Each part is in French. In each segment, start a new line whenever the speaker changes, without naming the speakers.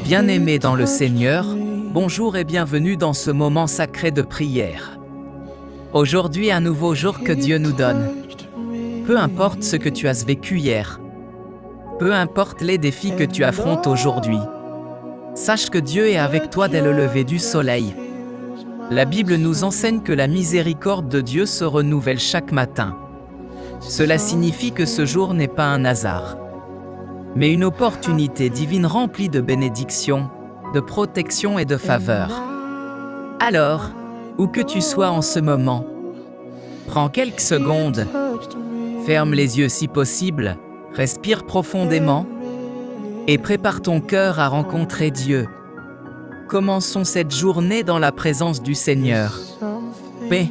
Bien-aimés dans le Seigneur, bonjour et bienvenue dans ce moment sacré de prière. Aujourd'hui, un nouveau jour que Dieu nous donne. Peu importe ce que tu as vécu hier, peu importe les défis que tu affrontes aujourd'hui, sache que Dieu est avec toi dès le lever du soleil. La Bible nous enseigne que la miséricorde de Dieu se renouvelle chaque matin. Cela signifie que ce jour n'est pas un hasard, mais une opportunité divine remplie de bénédictions, de protection et de faveur. Alors, où que tu sois en ce moment, prends quelques secondes, ferme les yeux si possible, respire profondément et prépare ton cœur à rencontrer Dieu. Commençons cette journée dans la présence du Seigneur. Père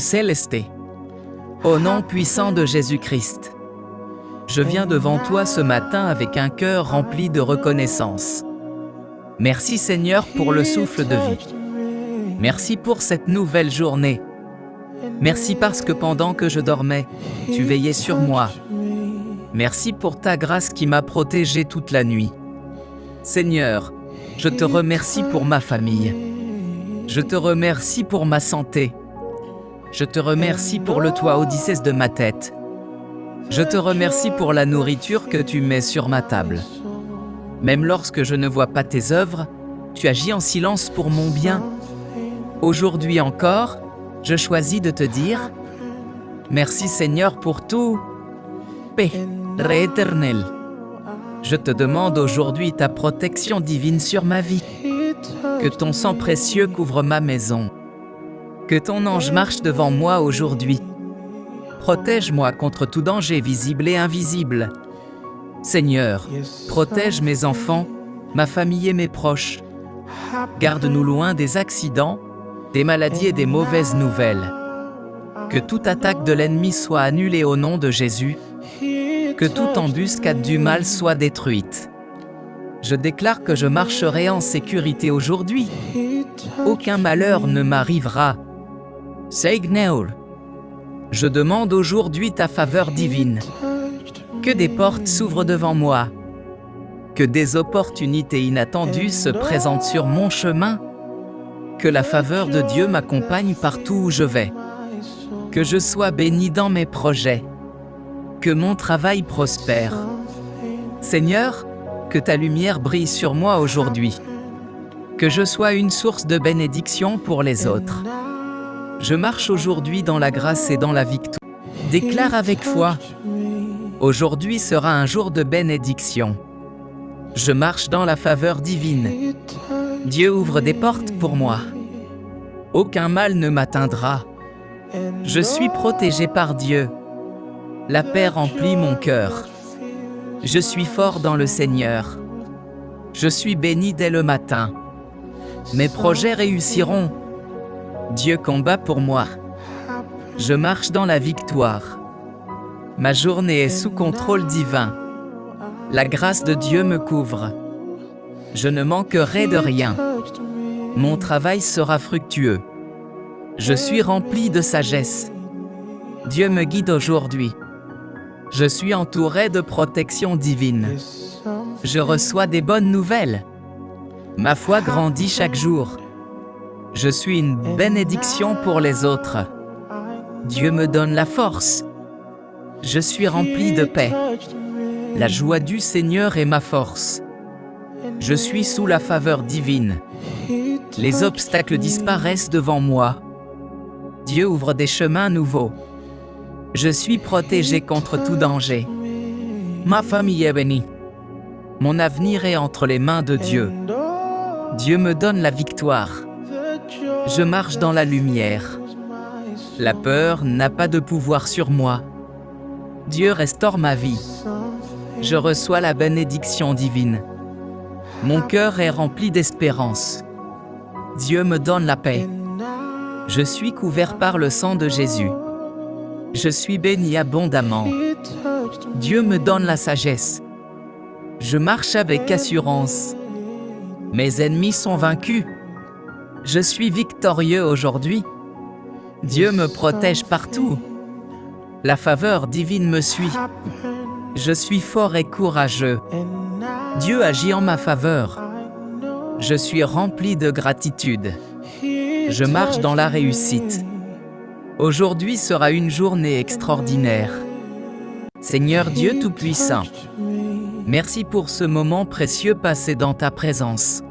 céleste, au nom puissant de Jésus-Christ, je viens devant toi ce matin avec un cœur rempli de reconnaissance. Merci Seigneur pour le souffle de vie. Merci pour cette nouvelle journée. Merci parce que pendant que je dormais, tu veillais sur moi. Merci pour ta grâce qui m'a protégé toute la nuit. Seigneur, je te remercie pour ma famille. Je te remercie pour ma santé. Je te remercie pour le toit au-dessus de ma tête. Je te remercie pour la nourriture que tu mets sur ma table. Même lorsque je ne vois pas tes œuvres, tu agis en silence pour mon bien. Aujourd'hui encore, je choisis de te dire merci Seigneur pour tout. Père éternel, je te demande aujourd'hui ta protection divine sur ma vie. Que ton sang précieux couvre ma maison. Que ton ange marche devant moi aujourd'hui. Protège-moi contre tout danger visible et invisible. Seigneur, protège mes enfants, ma famille et mes proches. Garde-nous loin des accidents, des maladies et des mauvaises nouvelles. Que toute attaque de l'ennemi soit annulée au nom de Jésus. Que toute embuscade du mal soit détruite. Je déclare que je marcherai en sécurité aujourd'hui. Aucun malheur ne m'arrivera. Seigneur, je demande aujourd'hui ta faveur divine. Que des portes s'ouvrent devant moi. Que des opportunités inattendues se présentent sur mon chemin. Que la faveur de Dieu m'accompagne partout où je vais. Que je sois béni dans mes projets. Que mon travail prospère. Seigneur, que ta lumière brille sur moi aujourd'hui. Que je sois une source de bénédiction pour les autres. Je marche aujourd'hui dans la grâce et dans la victoire. Déclare avec foi. Aujourd'hui sera un jour de bénédiction. Je marche dans la faveur divine. Dieu ouvre des portes pour moi. Aucun mal ne m'atteindra. Je suis protégé par Dieu. La paix remplit mon cœur. Je suis fort dans le Seigneur. Je suis béni dès le matin. Mes projets réussiront. Dieu combat pour moi. Je marche dans la victoire. Ma journée est sous contrôle divin. La grâce de Dieu me couvre. Je ne manquerai de rien. Mon travail sera fructueux. Je suis rempli de sagesse. Dieu me guide aujourd'hui. Je suis entouré de protection divine. Je reçois des bonnes nouvelles. Ma foi grandit chaque jour. Je suis une bénédiction pour les autres. Dieu me donne la force. Je suis rempli de paix. La joie du Seigneur est ma force. Je suis sous la faveur divine. Les obstacles disparaissent devant moi. Dieu ouvre des chemins nouveaux. Je suis protégé contre tout danger. Ma famille est bénie. Mon avenir est entre les mains de Dieu. Dieu me donne la victoire. Je marche dans la lumière. La peur n'a pas de pouvoir sur moi. Dieu restaure ma vie. Je reçois la bénédiction divine. Mon cœur est rempli d'espérance. Dieu me donne la paix. Je suis couvert par le sang de Jésus. Je suis béni abondamment. Dieu me donne la sagesse. Je marche avec assurance. Mes ennemis sont vaincus. Je suis victorieux aujourd'hui. Dieu me protège partout. La faveur divine me suit. Je suis fort et courageux. Dieu agit en ma faveur. Je suis rempli de gratitude. Je marche dans la réussite. Aujourd'hui sera une journée extraordinaire. Seigneur Dieu Tout-Puissant, merci pour ce moment précieux passé dans ta présence.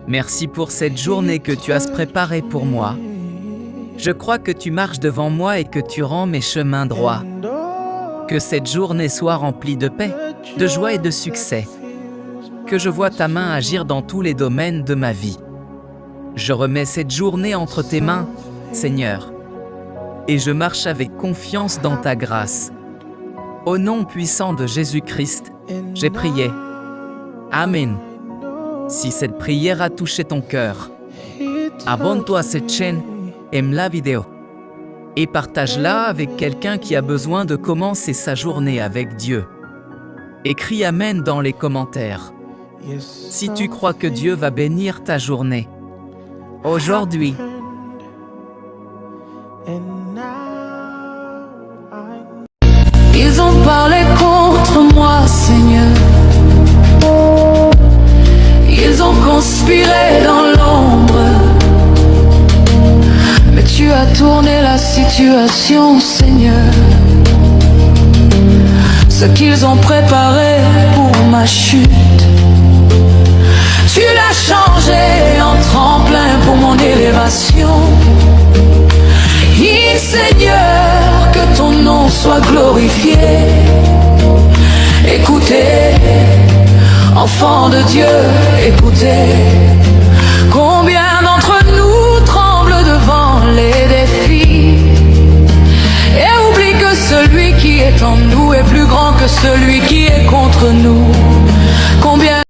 Merci pour cette journée que tu as préparée pour moi. Je crois que tu marches devant moi et que tu rends mes chemins droits. Que cette journée soit remplie de paix, de joie et de succès. Que je vois ta main agir dans tous les domaines de ma vie. Je remets cette journée entre tes mains, Seigneur. Et je marche avec confiance dans ta grâce. Au nom puissant de Jésus-Christ, j'ai prié. Amen. Si cette prière a touché ton cœur, abonne-toi à cette chaîne, aime la vidéo et partage-la avec quelqu'un qui a besoin de commencer sa journée avec Dieu. Écris Amen dans les commentaires. Si tu crois que Dieu va bénir ta journée aujourd'hui.
Ils ont parlé contre moi, Seigneur. Ils ont conspiré dans l'ombre. Mais tu as tourné la situation, Seigneur. Ce qu'ils ont préparé pour ma chute, tu l'as changé en tremplin pour mon élévation. Et Seigneur, que ton nom soit glorifié. Écoutez, enfants de Dieu, écoutez. Combien d'entre nous tremblent devant les défis et oublient que celui qui est en nous est plus grand que celui qui est contre nous. Combien